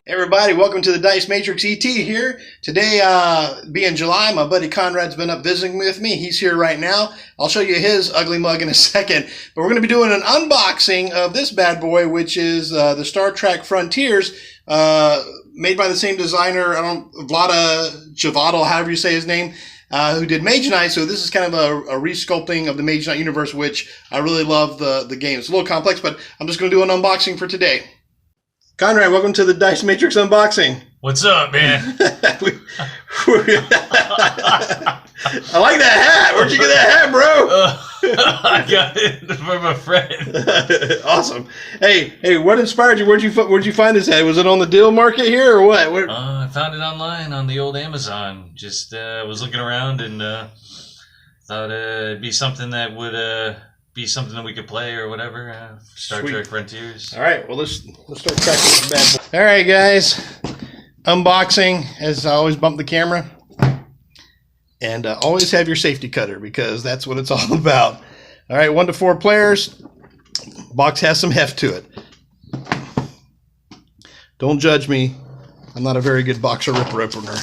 Hey everybody, welcome to the Dice Matrix ET here. Today, being July, my buddy Conrad's been up visiting with me. He's here right now. I'll show you his ugly mug in a second. But we're going to be doing an unboxing of this bad boy, which is the Star Trek Frontiers, made by the same designer, Vlada Chvátil, however you say his name, who did Mage Knight. So this is kind of a resculpting of the Mage Knight universe, which I really love the game. It's a little complex, but I'm just going to do an unboxing for today. Conrad, welcome to the Dice Matrix unboxing. What's up, man? I like that hat. Where'd you get that hat, bro? I got it from a friend. Awesome. Hey, what inspired you? Where'd you find this hat? Was it on the deal market here or what? I found it online on the old Amazon. Just was looking around and thought it'd be something that would be something that we could play or whatever. Star Trek Frontiers. All right, well let's start cracking this bad boy. All right, guys, unboxing. As I always bump the camera, and always have your safety cutter because that's what it's all about. All right, 1 to 4 players. Box has some heft to it. Don't judge me. I'm not a very good boxer ripper opener,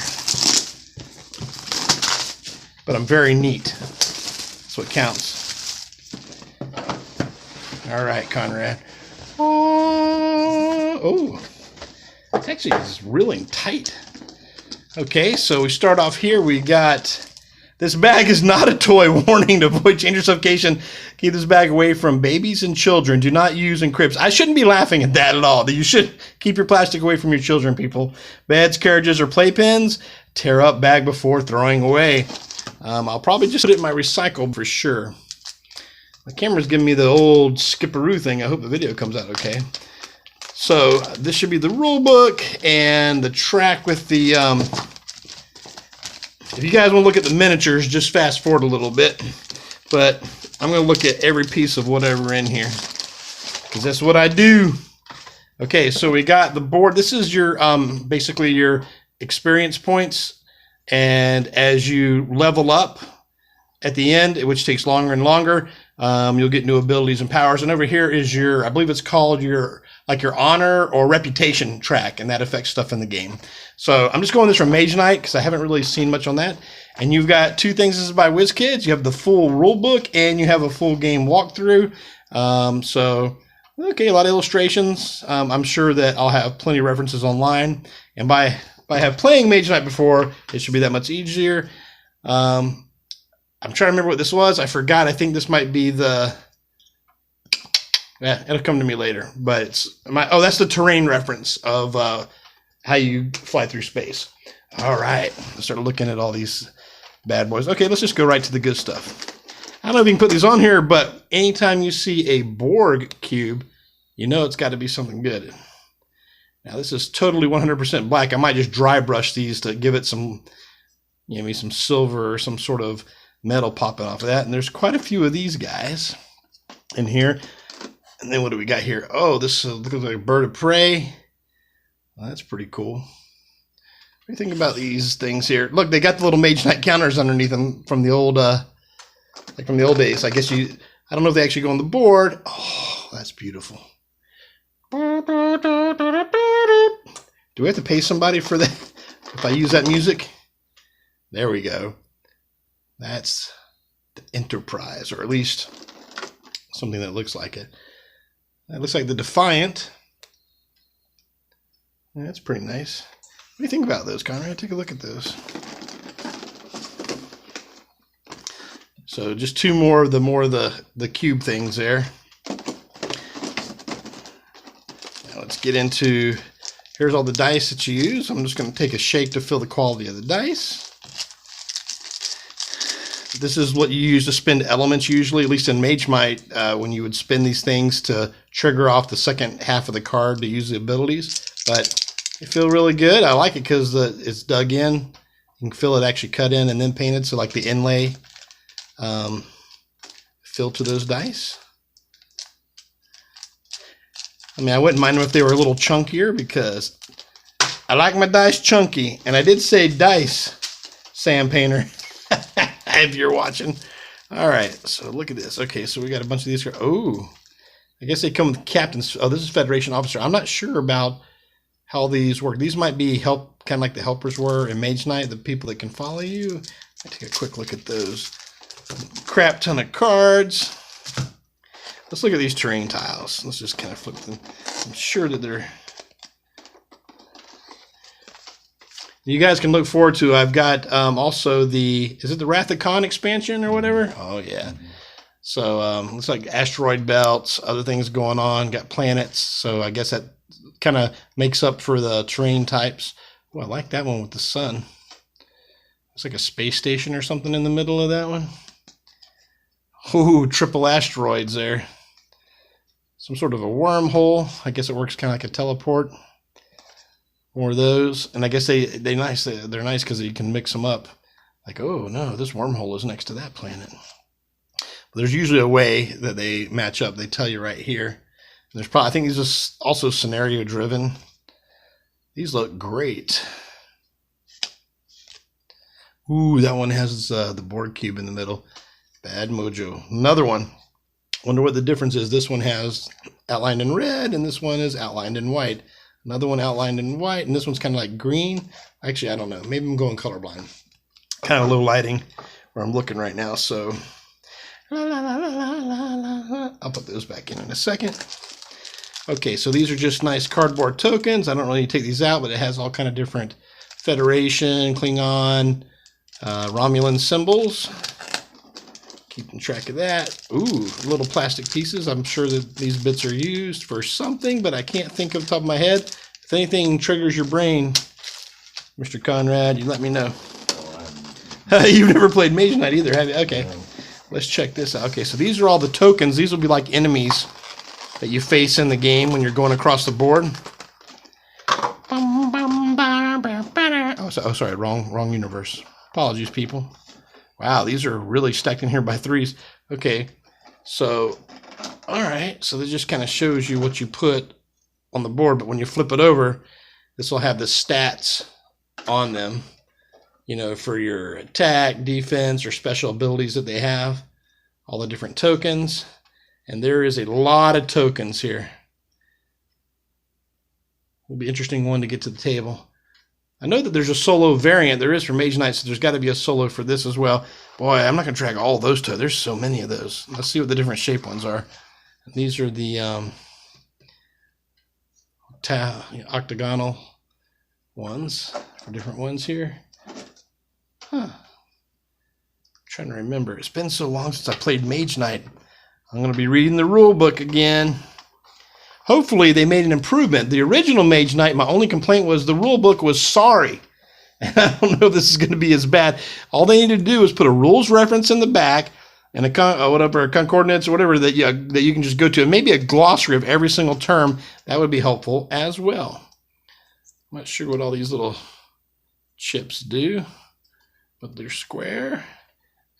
but I'm very neat. That's what counts. All right, Conrad. Oh, it's actually is reeling tight. Okay, so we start off here. We got, this bag is not a toy. Warning, to avoid danger suffocation. Keep this bag away from babies and children. Do not use in cribs. I shouldn't be laughing at that at all. You should keep your plastic away from your children, people. Beds, carriages, or playpens. Tear up bag before throwing away. I'll probably just put it in my recycle for sure. The camera's giving me the old skipperoo thing. I hope the video comes out okay. So this should be the rule book and the track with the, if you guys want to look at the miniatures, just fast forward a little bit. But I'm going to look at every piece of whatever in here, because that's what I do. Okay, so we got the board. This is your, basically your experience points. And as you level up at the end, which takes longer and longer, you'll get new abilities and powers. And over here is your, I believe it's called your honor or reputation track, and that affects stuff in the game. So I'm just going this from Mage Knight because I haven't really seen much on that. And you've got 2 things. This is by WizKids. You have the full rule book and you have a full game walkthrough. So, okay, a lot of illustrations. I'm sure that I'll have plenty of references online. And by have playing Mage Knight before, it should be that much easier. I'm trying to remember what this was. I forgot. I think this might be the... Yeah, it'll come to me later. But it's... Oh, that's the terrain reference of how you fly through space. All right. Let's start looking at all these bad boys. Okay, let's just go right to the good stuff. I don't know if you can put these on here, but anytime you see a Borg cube, you know it's got to be something good. Now, this is totally 100% black. I might just dry brush these to give it some... maybe some silver or some sort of metal popping off of that. And there's quite a few of these guys in here. And then what do we got here? Oh, this looks like a bird of prey. Well, that's pretty cool. What do you think about these things here? Look, they got the little Mage Knight counters underneath them from the old, like from the old days. I guess I don't know if they actually go on the board. Oh, that's beautiful. Do we have to pay somebody for that if I use that music? There we go. That's the Enterprise, or at least something that looks like it. That looks like the Defiant. Yeah, that's pretty nice. What do you think about those, Conrad? Take a look at those. So just 2 more of the cube things there. Now let's get into, here's all the dice that you use. I'm just going to take a shake to feel the quality of the dice. This is what you use to spend elements usually, at least in Mage Knight, when you would spend these things to trigger off the second half of the card to use the abilities. But they feel really good. I like it because it's dug in. You can feel it actually cut in and then painted, so like the inlay filled to those dice. I mean, I wouldn't mind them if they were a little chunkier because I like my dice chunky. And I did say dice, Sam Painter. If you're watching. All right, so look at this. Okay, so we got a bunch of these here. Oh, I guess they come with captains. Oh, this is Federation officer. I'm not sure about how these work. These might be help, kind of like the helpers were in Mage Knight, the people that can follow you. I'll take a quick look at those. Crap ton of cards. Let's look at these terrain tiles. Let's just kind of flip them. I'm sure that they're... You guys can look forward to, I've got also the, is it the Wrath of Khan expansion or whatever? Oh, yeah. So looks like asteroid belts, other things going on, got planets. So I guess that kind of makes up for the terrain types. Oh, I like that one with the sun. Looks like a space station or something in the middle of that one. Ooh, triple asteroids there. Some sort of a wormhole. I guess it works kind of like a teleport. More of those, and I guess they're nice because you can mix them up. Like, oh no, this wormhole is next to that planet. But there's usually a way that they match up. They tell you right here. And there's probably, I think these are also scenario driven. These look great. Ooh, that one has the board cube in the middle. Bad mojo. Another one. Wonder what the difference is. This one has outlined in red, and this one is outlined in white. Another one outlined in white, and this one's kind of like green. Actually, I don't know. Maybe I'm going colorblind. Kind of low lighting where I'm looking right now, so I'll put those back in a second. Okay, so these are just nice cardboard tokens. I don't really take these out, but it has all kind of different Federation, Klingon, Romulan symbols. Keeping track of that. Ooh, little plastic pieces. I'm sure that these bits are used for something, but I can't think of the top of my head. If anything triggers your brain, Mr. Conrad, you let me know. You've never played Mage Knight either, have you? Okay, let's check this out. Okay, so these are all the tokens. These will be like enemies that you face in the game when you're going across the board. Oh, sorry, wrong universe. Apologies, people. Wow, these are really stacked in here by threes. Okay, so, all right. So this just kind of shows you what you put on the board, but when you flip it over, this will have the stats on them, you know, for your attack, defense, or special abilities that they have, all the different tokens. And there is a lot of tokens here. Will be an interesting one to get to the table. I know that there's a solo variant. There is for Mage Knight, so there's got to be a solo for this as well. Boy, I'm not going to track all those two. There's so many of those. Let's see what the different shape ones are. These are the octagonal ones for different ones here. Huh. I'm trying to remember. It's been so long since I played Mage Knight. I'm going to be reading the rule book again. Hopefully they made an improvement. The original Mage Knight, my only complaint was the rule book was sorry. And I don't know if this is going to be as bad. All they need to do is put a rules reference in the back and a concordance or whatever that you can just go to, and maybe a glossary of every single term. That would be helpful as well. I'm not sure what all these little chips do, but they're square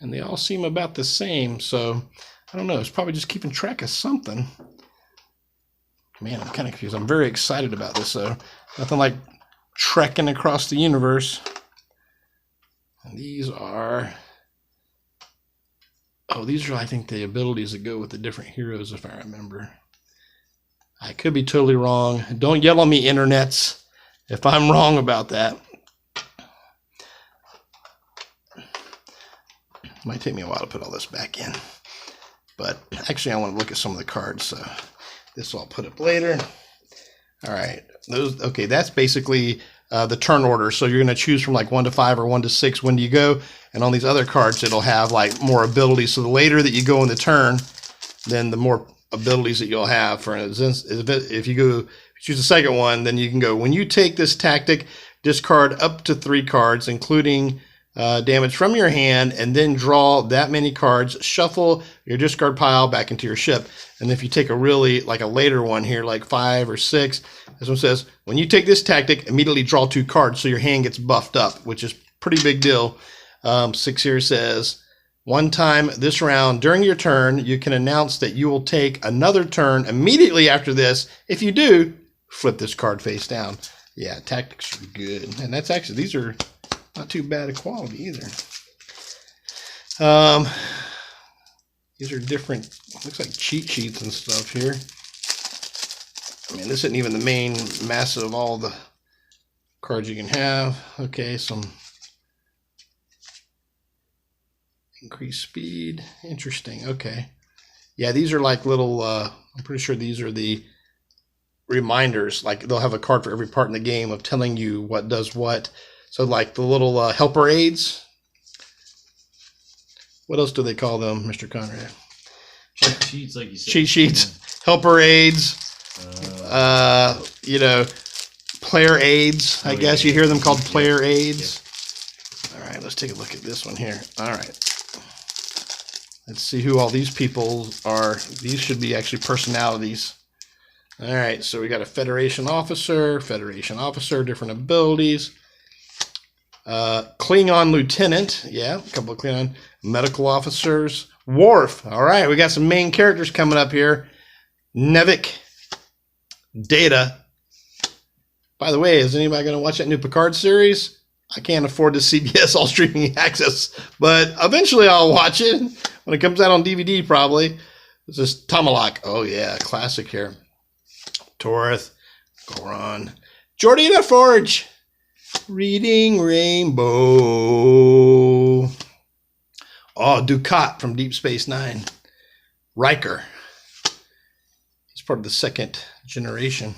and they all seem about the same. So I don't know. It's probably just keeping track of something. Man, I'm kind of confused. I'm very excited about this, though. Nothing like trekking across the universe. And these are... Oh, these are, I think, the abilities that go with the different heroes, if I remember. I could be totally wrong. Don't yell at me, internets, if I'm wrong about that. It might take me a while to put all this back in. But actually, I want to look at some of the cards, so... This I'll put up later. All right. Okay, that's basically the turn order. So you're going to choose from like 1 to 5 or 1 to 6 when you go. And on these other cards, it'll have like more abilities. So the later that you go in the turn, then the more abilities that you'll have. For instance, if you choose the second one, then you can go, when you take this tactic, discard up to 3 cards, including damage from your hand, and then draw that many cards, shuffle your discard pile back into your ship. And if you take a really, like a later one here, like 5 or 6, this one says, when you take this tactic, immediately draw 2 cards so your hand gets buffed up, which is pretty big deal. 6 here says, one time this round during your turn, you can announce that you will take another turn immediately after this. If you do, flip this card face down. Yeah, tactics are good. And that's actually, these are not too bad of quality either. These are different, looks like cheat sheets and stuff here. I mean, this isn't even the main mass of all the cards you can have. Okay, some increased speed. Interesting. Okay. Yeah, these are like little, I'm pretty sure these are the reminders. Like they'll have a card for every part in the game of telling you what does what. So like the little helper aids. What else do they call them, Mr. Conrad? Cheat sheets, like you said. Cheat sheets, helper aids, you know, player aids. I guess you hear them called player aids. All right, let's take a look at this one here. All right. Let's see who all these people are. These should be actually personalities. All right, so we got a Federation officer, different abilities. Klingon lieutenant, yeah, a couple of Klingon medical officers. Worf, all right, we got some main characters coming up here. Nevik, Data. By the way, is anybody going to watch that new Picard series? I can't afford the CBS all streaming access, but eventually I'll watch it when it comes out on DVD probably. This is Tomalak. Oh yeah, classic here. Torith, Goron, Jordina Forge, Reading Rainbow. Oh, Dukat from Deep Space Nine. Riker. He's part of the second generation.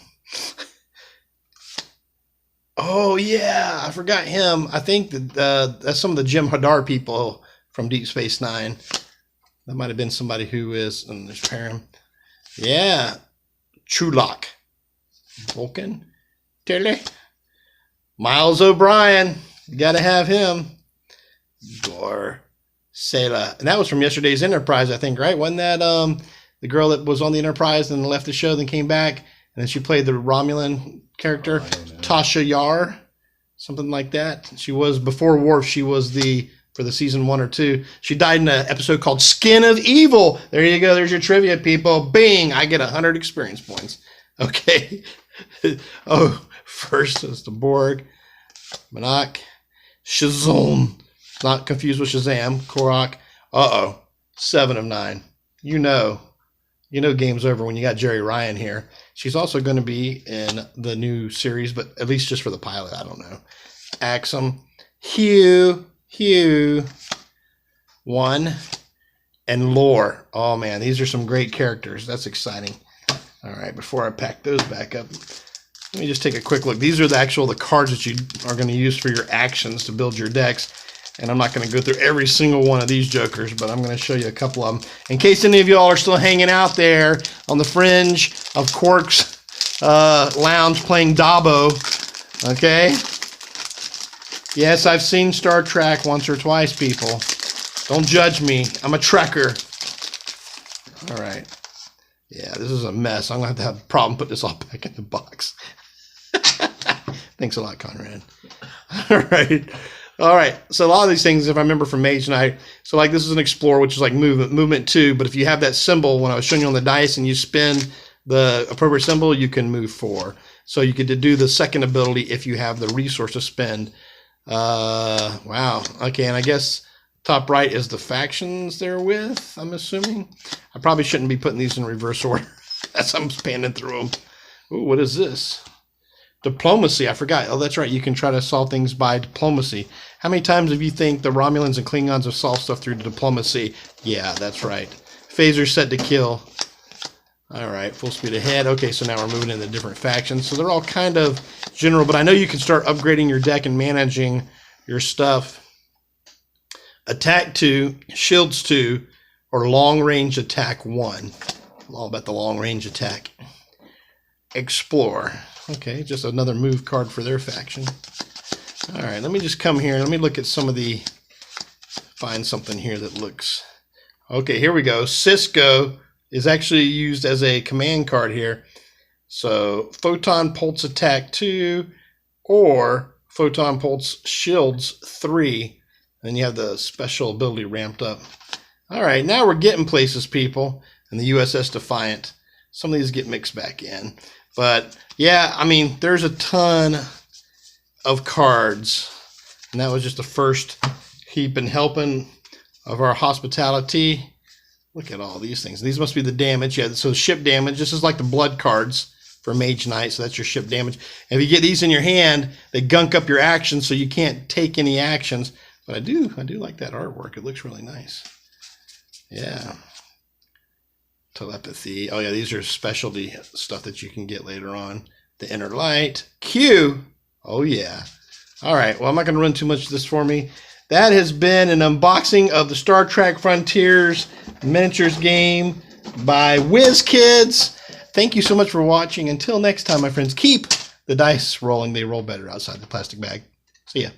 Oh, yeah, I forgot him. I think that that's some of the Jim Hadar people from Deep Space Nine. That might have been somebody who is, and there's Param. Yeah, Chulak. Vulcan. Tilly. Miles O'Brien. You got to have him. Gore. Sela. And that was from yesterday's Enterprise, I think, right? Wasn't that the girl that was on the Enterprise and left the show, then came back, and then she played the Romulan character, Tasha Yar, something like that. She was, before Worf, she was for the season 1 or 2. She died in an episode called Skin of Evil. There you go. There's your trivia, people. Bing! I get 100 experience points. Okay. Oh, first is the Borg. Manak. Shazam. Not confused with Shazam. Korok. Uh-oh. 7 of 9. You know game's over when you got Jerry Ryan here. She's also going to be in the new series, but at least just for the pilot. I don't know. Axum. Hugh. 1. And Lore. Oh, man. These are some great characters. That's exciting. All right. Before I pack those back up, let me just take a quick look. These are the cards that you are going to use for your actions to build your decks. And I'm not going to go through every single one of these jokers, but I'm going to show you a couple of them. In case any of y'all are still hanging out there on the fringe of Quark's lounge playing Dabo, okay? Yes, I've seen Star Trek once or twice, people. Don't judge me. I'm a Trekker. All right. Yeah, this is a mess. I'm going to have a problem putting this all back in the box. Thanks a lot, Conrad. All right. So a lot of these things, if I remember from Mage Night, so like this is an Explorer, which is like movement 2. But if you have that symbol, when I was showing you on the dice and you spin the appropriate symbol, you can move 4. So you could do the second ability if you have the resource to spend. Wow. Okay. And I guess top right is the factions they're with, I'm assuming. I probably shouldn't be putting these in reverse order as I'm spanning through them. Ooh, what is this? Diplomacy, I forgot. Oh, that's right. You can try to solve things by diplomacy. How many times have you think the Romulans and Klingons have solved stuff through diplomacy? Yeah, that's right. Phaser set to kill. All right, full speed ahead. Okay, so now we're moving into different factions. So they're all kind of general, but I know you can start upgrading your deck and managing your stuff. Attack 2, shields 2, or long range attack 1. I'm all about the long range attack. Explore. Okay, just another move card for their faction. All right, let me just come here. Let me look at some of the, find something here that looks, okay, here we go. Cisco is actually used as a command card here. So Photon Pulse Attack 2 or Photon Pulse Shields 3. Then you have the special ability ramped up. All right, now we're getting places, people. And the USS Defiant. Some of these get mixed back in. But yeah, I mean, there's a ton of cards. And that was just the first heap and helping of our hospitality. Look at all these things. These must be the damage. Yeah, so ship damage. This is like the blood cards. for Mage Knight, so that's your ship damage. And if you get these in your hand, they gunk up your actions, so you can't take any actions. But I do like that artwork. It looks really nice. Yeah. Telepathy. Oh yeah, these are specialty stuff that you can get later on. The Inner Light. Q. Oh yeah. All right. Well, I'm not going to run too much of this for me. That has been an unboxing of the Star Trek Frontiers miniatures game by WizKids. Thank you so much for watching. Until next time, my friends, keep the dice rolling. They roll better outside the plastic bag. See ya.